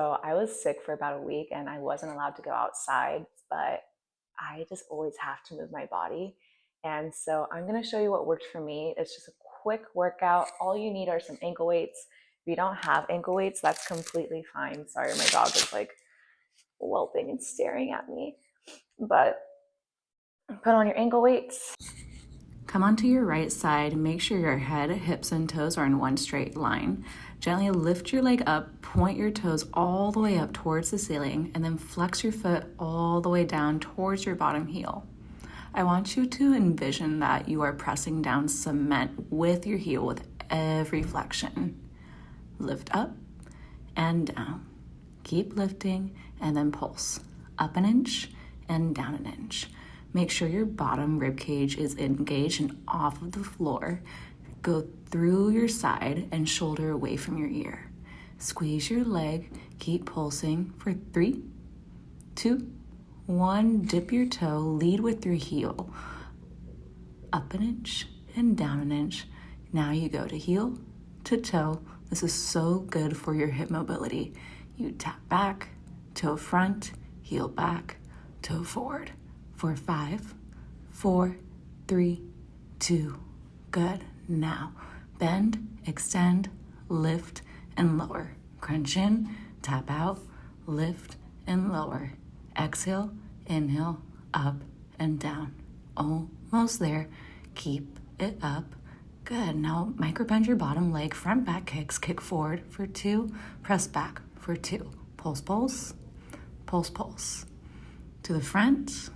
So I was sick for about a week and I wasn't allowed to go outside, but I just always have to move my body. And so I'm going to show you what worked for me. It's just a quick workout. All you need are some ankle weights. If you don't have ankle weights, that's completely fine. Sorry, my dog is like whelping and staring at me. But put on your ankle weights. Come onto your right side, make sure your head, hips, and toes are in one straight line. Gently lift your leg up, point your toes all the way up towards the ceiling, and then flex your foot all the way down towards your bottom heel. I want you to envision that you are pressing down cement with your heel with every flexion. Lift up and down. Keep lifting and then pulse. Up an inch and down an inch. Make sure your bottom rib cage is engaged and off of the floor. Go through your side and shoulder away from your ear. Squeeze your leg, keep pulsing for 3, 2, 1. Dip your toe, lead with your heel. Up an inch and down an inch. Now you go to heel to toe. This is so good for your hip mobility. You tap back, toe front, heel back, toe forward. For 5, 4, 3, 2. Good. Now bend, extend, lift, and lower. Crunch in, tap out, lift, and lower. Exhale, inhale, up and down. Almost there. Keep it up. Good. Now micro bend your bottom leg, front back kicks, kick forward for 2, press back for 2. Pulse, pulse, pulse, pulse. To the front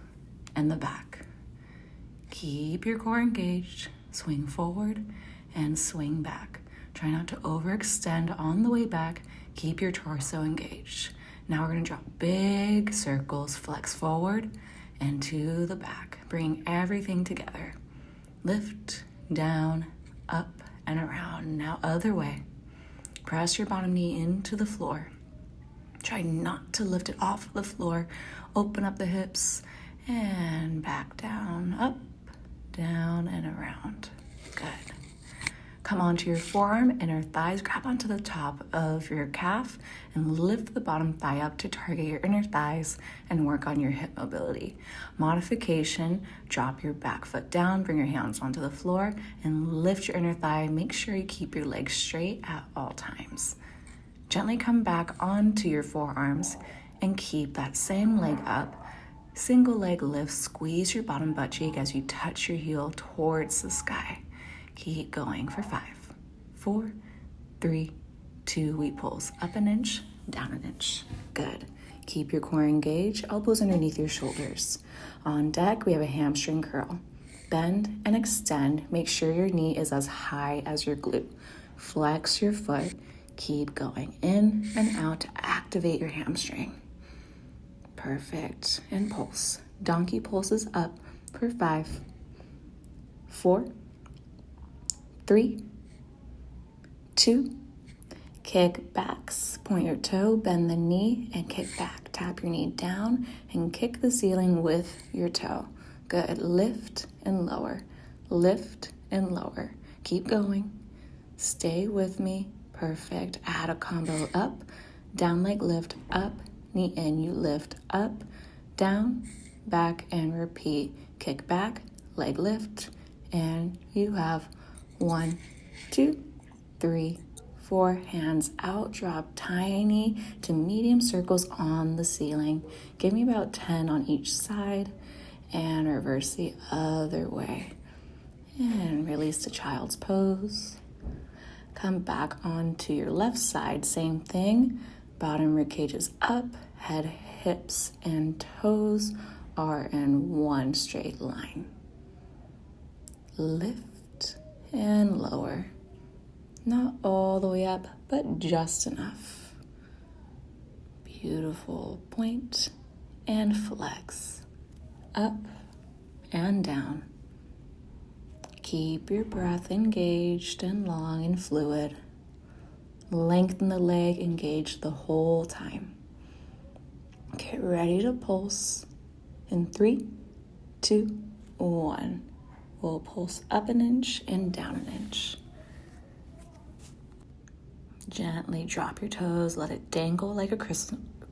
and the back. Keep your core engaged. Swing forward and swing back. Try not to overextend on the way back. Keep your torso engaged. Now we're going to drop big circles, flex forward and to the back. Bring everything together. Lift, down, up, and around. Now other way. Press your bottom knee into the floor. Try not to lift it off the floor. Open up the hips and back down, up, down, and around. Good. Come onto your forearm, inner thighs, grab onto the top of your calf and lift the bottom thigh up to target your inner thighs and work on your hip mobility. Modification, drop your back foot down, bring your hands onto the floor and lift your inner thigh. Make sure you keep your legs straight at all times. Gently come back onto your forearms and keep that same leg up. Single leg lift, squeeze your bottom butt cheek as you touch your heel towards the sky. Keep going for 5, 4, 3, 2. We pulse up an inch, down an inch. Good. Keep your core engaged, elbows underneath your shoulders. On deck, we have a hamstring curl. Bend and extend. Make sure your knee is as high as your glute. Flex your foot. Keep going in and out to activate your hamstring. Perfect. And pulse. Donkey pulses up for 5, 4, 3, 2. Kick backs. Point your toe, bend the knee, and kick back. Tap your knee down and kick the ceiling with your toe. Good. Lift and lower. Lift and lower. Keep going. Stay with me. Perfect. Add a combo up, down leg lift, up, knee in, you lift, up, down, back, and repeat. Kick back, leg lift, and you have 1, 2, 3, 4. Hands out, drop tiny to medium circles on the ceiling. Give me about 10 on each side, and reverse the other way. And release to child's pose. Come back onto your left side, same thing. Bottom rib cage is up, head, hips, and toes are in one straight line. Lift and lower. Not all the way up, but just enough. Beautiful. Point and flex. Up and down. Keep your breath engaged and long and fluid. Lengthen the leg, engage the whole time. Get ready to pulse in 3, 2, 1. We'll pulse up an inch and down an inch. Gently drop your toes, let it dangle like a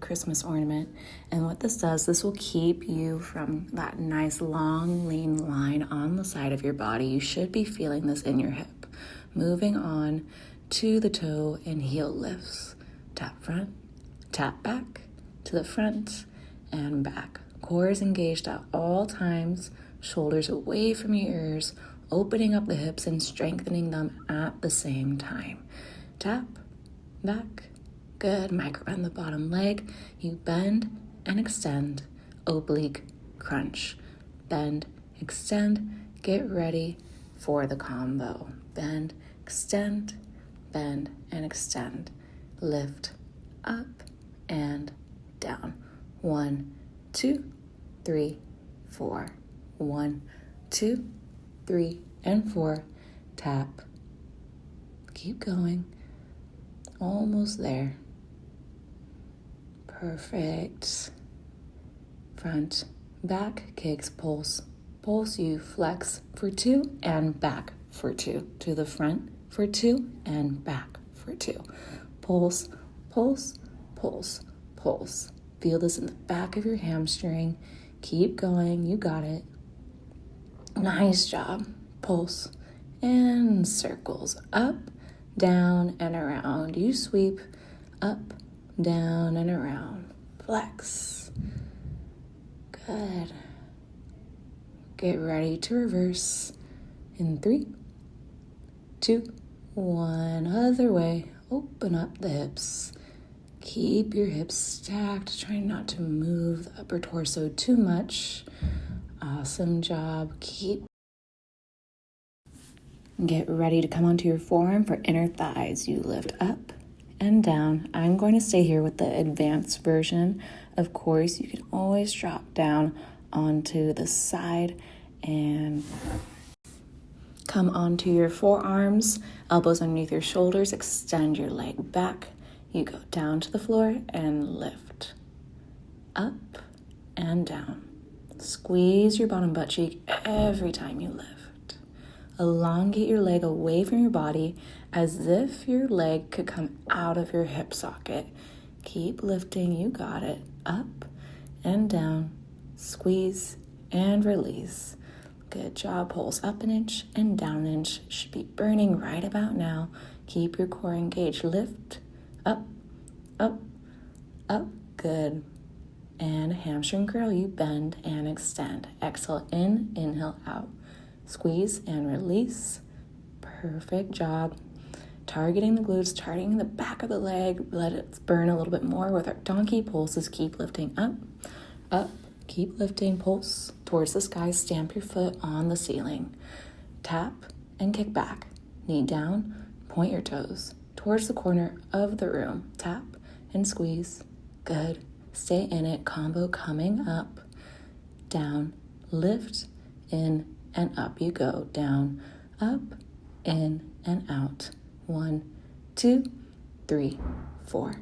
Christmas ornament. And what this does, this will keep you from that nice long lean line on the side of your body. You should be feeling this in your hip. Moving on to the toe and heel lifts. Tap front, tap back, to the front and back. Core is engaged at all times, shoulders away from your ears, opening up the hips and strengthening them at the same time. Tap, back, good. Microbend the bottom leg. You bend and extend, oblique crunch. Bend, extend, get ready for the combo. Bend, extend, bend, and extend. Lift, up, and down. 1, 2, 3, 4. 1, 2, 3, and 4. Tap. Keep going. Almost there. Perfect. Front, back, kicks, pulse. Pulse, you flex for 2 and back for 2. To the front for 2 and back for 2. Pulse, pulse, pulse, pulse. Feel this in the back of your hamstring. Keep going. You got it. Nice job. Pulse and circles. Up, down, and around. You sweep up, down, and around. Flex. Good. Get ready to reverse in 3, 2, 1. Other way. Open up the hips. Keep your hips stacked. Try not to move the upper torso too much. Awesome job. Get ready to come onto your forearm for inner thighs. You lift up and down. I'm going to stay here with the advanced version. Of course, you can always drop down onto the side and come onto your forearms, elbows underneath your shoulders, extend your leg back. You go down to the floor and lift. Up and down. Squeeze your bottom butt cheek every time you lift. Elongate your leg away from your body as if your leg could come out of your hip socket. Keep lifting, you got it. Up and down. Squeeze and release. Good job. Pulse up an inch and down an inch. Should be burning right about now. Keep your core engaged. Lift. Up, up, up. Good. And hamstring curl. You bend and extend. Exhale in, inhale out. Squeeze and release. Perfect job. Targeting the glutes, targeting the back of the leg. Let it burn a little bit more with our donkey pulses. Keep lifting up, up. Keep lifting, pulse towards the sky. Stamp your foot on the ceiling. Tap and kick back. Knee down, point your toes towards the corner of the room. Tap and squeeze. Good. Stay in it. Combo coming up, down, lift, in, and up. You go. Down, up, in, and out. 1, 2, 3, 4.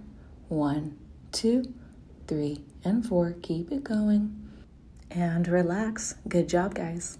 1, 2, 3, and 4. Keep it going. And relax. Good job, guys.